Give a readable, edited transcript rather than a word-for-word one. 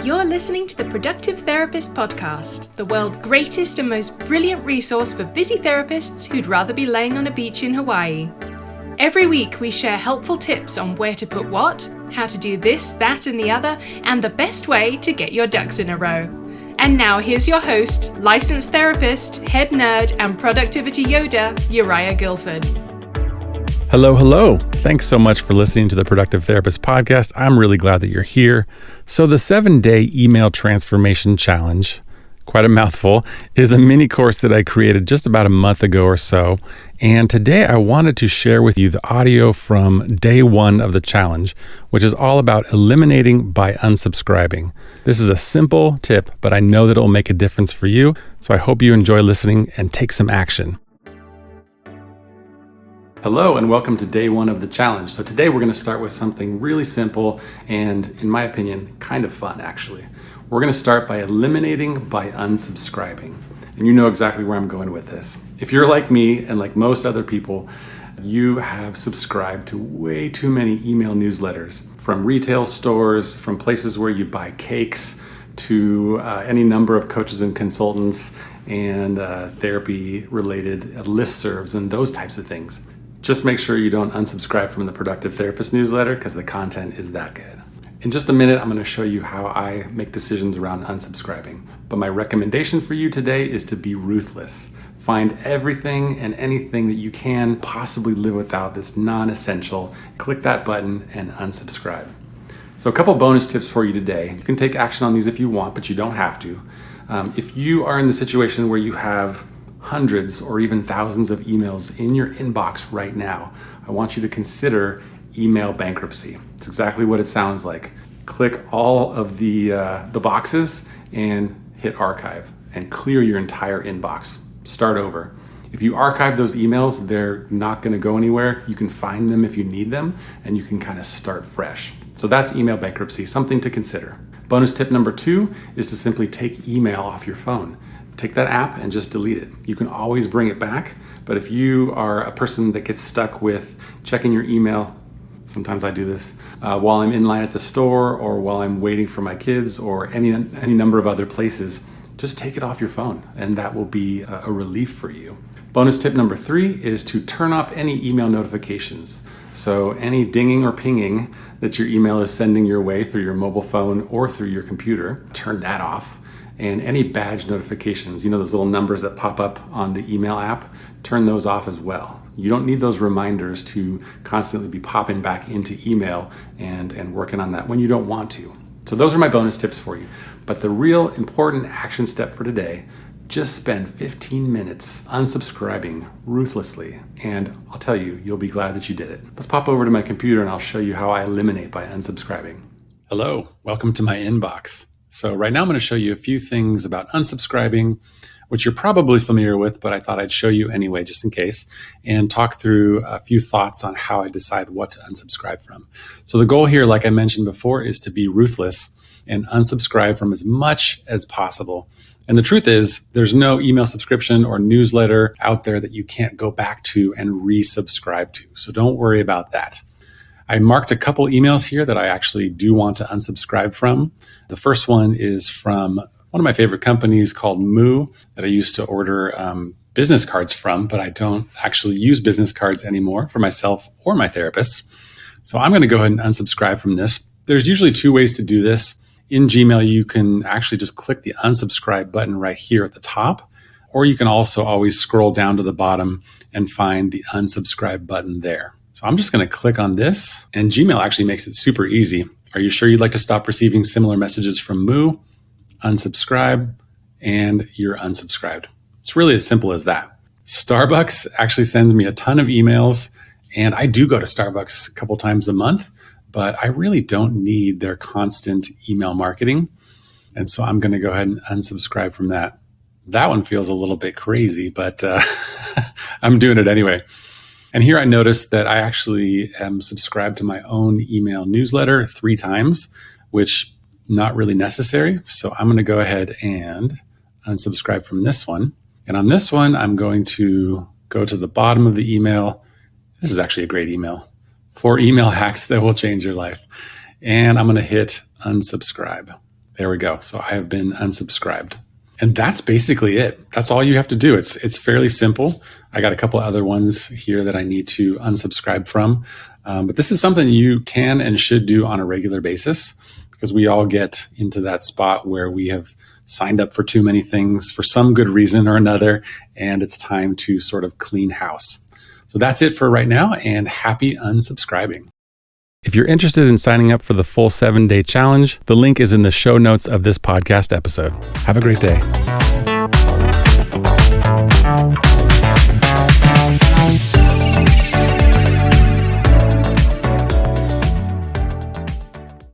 You're listening to the Productive Therapist Podcast, the world's greatest and most brilliant resource for busy therapists who'd rather be laying on a beach in Hawaii. Every week we share helpful tips on where to put what, how to do this, that and the other, and the best way to get your ducks in a row. And now here's your host, licensed therapist, head nerd, and productivity Yoda, Uriah Guilford. Hello. Thanks so much for listening to the Productive Therapist Podcast. I'm really glad that you're here. So the 7-day email transformation challenge, quite a mouthful, is a mini course that I created just about a month ago or so. And today I wanted to share with you the audio from day 1 of the challenge, which is all about eliminating by unsubscribing. This is a simple tip, but I know that it will make a difference for you. So I hope you enjoy listening and take some action. Hello and welcome to day 1 of the challenge. So today we're going to start with something really simple and, in my opinion, kind of fun actually. We're going to start by eliminating by unsubscribing. And you know exactly where I'm going with this. If you're like me and like most other people, you have subscribed to way too many email newsletters from retail stores, from places where you buy cakes, to any number of coaches and consultants and therapy-related listservs and those types of things. Just make sure you don't unsubscribe from the Productive Therapist newsletter because the content is that good. In just a minute, I'm going to show you how I make decisions around unsubscribing. But my recommendation for you today is to be ruthless. Find everything and anything that you can possibly live without that's non-essential. Click that button and unsubscribe. So a couple bonus tips for you today. You can take action on these if you want, but you don't have to. If you are in the situation where you have hundreds or even thousands of emails in your inbox right now, I want you to consider email bankruptcy. It's exactly what it sounds like. Click all of the boxes and hit archive and clear your entire inbox. Start over. If you archive those emails, they're not going to go anywhere. You can find them if you need them, and you can kind of start fresh. So that's email bankruptcy, something to consider. Bonus tip number 2 is to simply take email off your phone. Take that app and just delete it. You can always bring it back, but if you are a person that gets stuck with checking your email, sometimes I do this, while I'm in line at the store or while I'm waiting for my kids or any number of other places, just take it off your phone and that will be a relief for you. Bonus tip number 3 is to turn off any email notifications. So any dinging or pinging that your email is sending your way through your mobile phone or through your computer, turn that off. And any badge notifications, those little numbers that pop up on the email app, turn those off as well. You don't need those reminders to constantly be popping back into email and working on that when you don't want to. So those are my bonus tips for you. But the real important action step for today, just spend 15 minutes unsubscribing ruthlessly. And I'll tell you, you'll be glad that you did it. Let's pop over to my computer and I'll show you how I eliminate by unsubscribing. Hello, welcome to my inbox. So right now I'm going to show you a few things about unsubscribing, which you're probably familiar with, but I thought I'd show you anyway, just in case, and talk through a few thoughts on how I decide what to unsubscribe from. So the goal here, like I mentioned before, is to be ruthless and unsubscribe from as much as possible. And the truth is, there's no email subscription or newsletter out there that you can't go back to and resubscribe to. So don't worry about that. I marked a couple emails here that I actually do want to unsubscribe from. The first one is from one of my favorite companies called Moo that I used to order business cards from, but I don't actually use business cards anymore for myself or my therapists. So I'm going to go ahead and unsubscribe from this. There's usually 2 ways to do this. In Gmail, you can actually just click the unsubscribe button right here at the top, or you can also always scroll down to the bottom and find the unsubscribe button there. So I'm just going to click on this, and Gmail actually makes it super easy. Are you sure you'd like to stop receiving similar messages from Moo? Unsubscribe, and you're unsubscribed. It's really as simple as that. Starbucks actually sends me a ton of emails, and I do go to Starbucks a couple times a month, but I really don't need their constant email marketing. And so I'm going to go ahead and unsubscribe from that. That one feels a little bit crazy, but I'm doing it anyway. And here I noticed that I actually am subscribed to my own email newsletter 3 times, which not really necessary. So I'm going to go ahead and unsubscribe from this one. And on this one, I'm going to go to the bottom of the email. This is actually a great email. 4 email hacks that will change your life. And I'm going to hit unsubscribe. There we go. So I have been unsubscribed. And that's basically it. That's all you have to do. It's fairly simple. I got a couple of other ones here that I need to unsubscribe from. But this is something you can and should do on a regular basis, because we all get into that spot where we have signed up for too many things for some good reason or another, and it's time to sort of clean house. So that's it for right now, and happy unsubscribing. If you're interested in signing up for the full 7-day challenge, the link is in the show notes of this podcast episode. Have a great day.